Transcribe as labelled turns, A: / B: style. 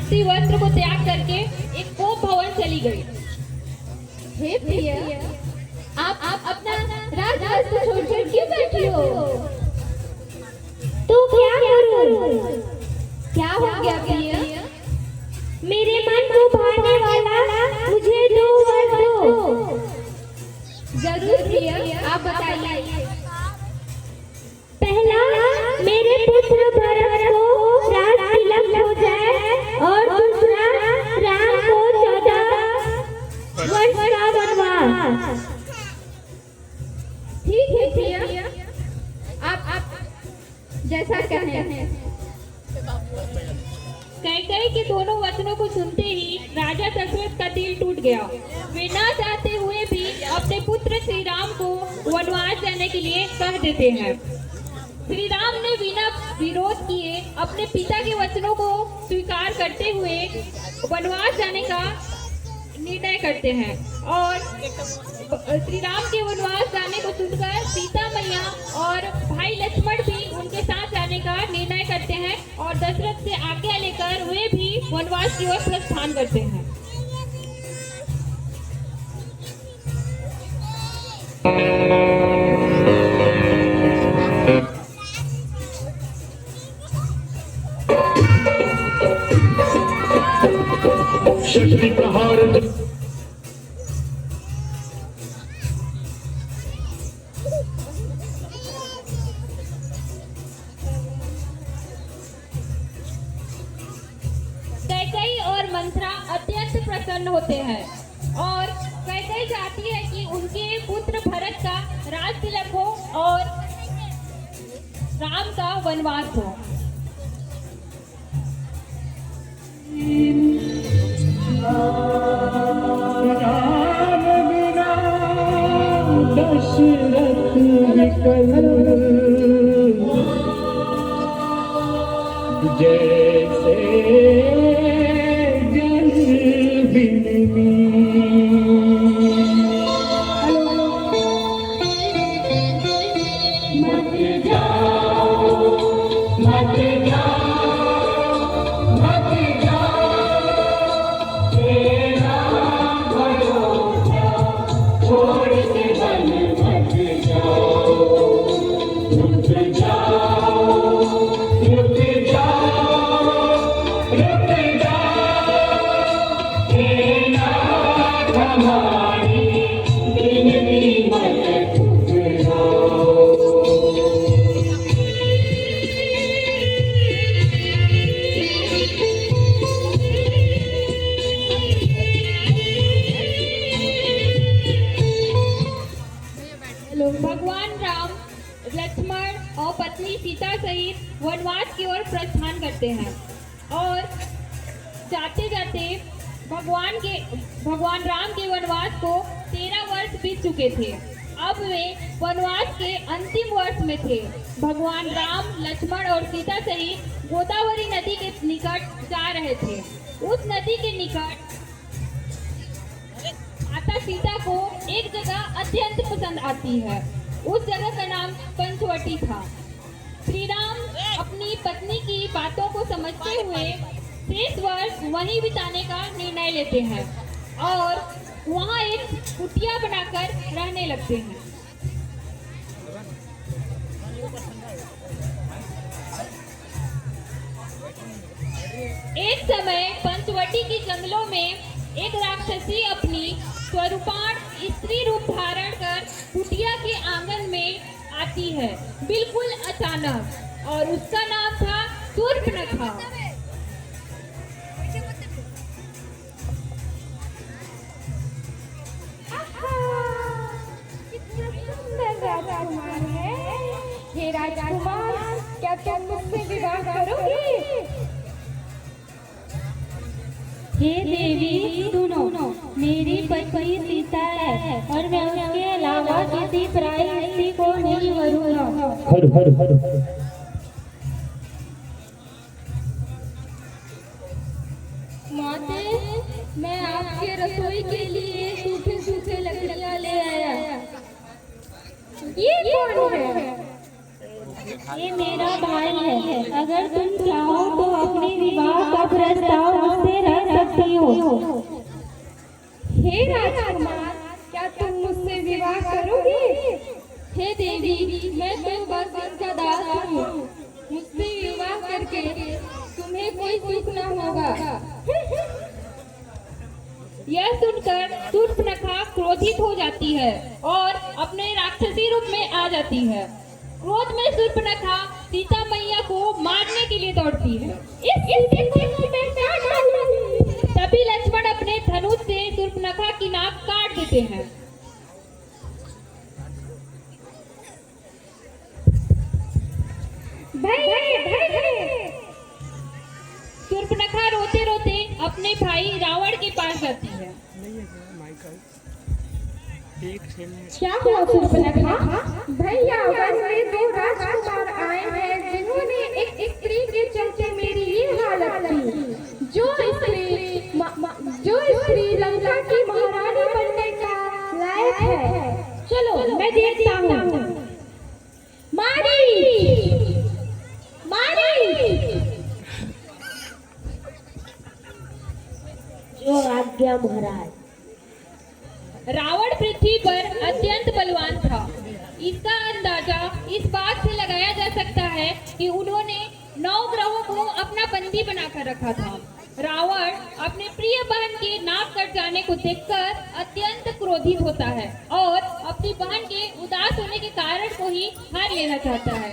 A: राजसी वस्त्र को त्याग करके एक कोप भवन चली गई। हे प्रिय, आप अपना राजवस्त्र छोड़कर क्यों बैठी हो?
B: तो क्या करूं?
A: क्या हो गया प्रिय?
B: मेरे मन को भाने वाला मुझे 2 वर दो।
A: जरूर प्रिय, आप बताइए।
B: पहला, मेरे पुत्र भरत को राज तिलक हो जाए, और दूसरा, राम को 14 वर्ष का वनवास।
A: ठीक है प्रिय, आप जैसा कहें। कैकेयी के दोनों वचनों को सुनते ही राजा दशरथ का दिल टूट गया। वे ना चाहते हुए भी अपने पुत्र श्री राम को वनवास जाने के लिए कह देते हैं। श्री राम ने बिना विरोध किए अपने पिता के वचनों को स्वीकार करते हुए वनवास जाने का निर्णय करते हैं। और श्री राम के वनवास जाने को सुनकर सीता मैया और भाई लक्ष्मण भी उनके साथ जाने का निर्णय करते हैं और दशरथ से आज्ञा लेकर वे भी वनवास की ओर प्रस्थान करते हैं।
C: शक्ति प्रहार
A: कैकेयी और मंथरा अत्यंत प्रसन्न होते हैं और कैकेयी चाहती है कि उनके पुत्र भरत का राज तिलक हो और राम का वनवास हो।
C: राम बिना दशरथ विकल, जैसे जल बिन मत जाओ, मत जाओ, मत जाओ, तेरा भरोसा छोड़ के बन मत जाओ, रुक जाओ, रुक जाओ, रुक जाओ, तेरा हमारी बिनती मत ठुकराओ।
A: भगवान राम लक्ष्मण और पत्नी सीता सहित वनवास की ओर प्रस्थान करते हैं और जाते जाते भगवान राम के वनवास को 13 वर्ष बीत चुके थे। अब वे वनवास के अंतिम वर्ष में थे। भगवान राम लक्ष्मण और सीता सहित गोदावरी नदी के निकट जा रहे थे। उस नदी के निकट माता सीता को एक जगह अत्यंत पसंद आती है। उस जगह का नाम पंचवटी था। श्री राम अपनी पत्नी की बातों को समझते हुए शेष वर्ष वहीं बिताने का निर्णय लेते हैं और वहां एक कुटिया बनाकर रहने लगते हैं। एक समय पंचवटी के जंगलों में एक राक्षसी अपनी स्वरूपाण स्त्री रूप धारण कर कुटिया के आंगन में आती है, बिल्कुल अचानक, और उसका नाम था शूर्पणखा।
B: कितना सुंदर राजकुमार है। हे राजकुमार, क्या तुम मुझसे विवाह करोगे? हे देवी सुनो, मेरी पत्नी सीता है और मैं उसके अलावा किसी पराई स्त्री को नहीं वरूंगा।
C: हर हर हर हर
B: माते, मैं आपके रसोई के लिए सूखे सूखे लकड़ियां ले आया। ये कौन है? ये मेरा भाई है, अगर तुम चाहो तो अपने विवाह का प्रस्ताव मुझसे रख सकती हो।
A: हे राजकुमार, क्या तुम मुझसे विवाह करोगे? हे देवी, मैं तो बस इनका दास हूँ। मुझसे विवाह करके तुम्हें कोई सुख न होगा। यह सुनकर शूर्पणखा क्रोधित हो जाती है और अपने राक्षसी रूप में आ जाती है। क्रोध में शूर्पणखा सीता मैया को मारने के लिए दौड़ती है। तभी लक्ष्मण अपने धनुष से शूर्पणखा की नाक काट देते हैं। शूर्पणखा रोते रोते अपने भाई रावण के पास जाती है।
D: क्या हुआ शूर्पणखा? भैया, वन में 2 राजकुमार आए हैं जिन्होंने एक स्त्री के चलते मेरी ये हालत की। जो स्त्री लंका की महारानी बनने का लायक है। चलो मैं देखता हूँ। मारी
B: जो आज्ञा महाराज।
A: रावण पृथ्वी पर अत्यंत बलवान था। इसका अंदाजा इस बात से लगाया जा सकता है कि उन्होंने 9 ग्रहों को अपना बंदी बनाकर रखा था। रावण अपने प्रिय बहन के नाक कट जाने को देखकर अत्यंत क्रोधित होता है और अपनी बहन के उदास होने के कारण को ही हार लेना चाहता है।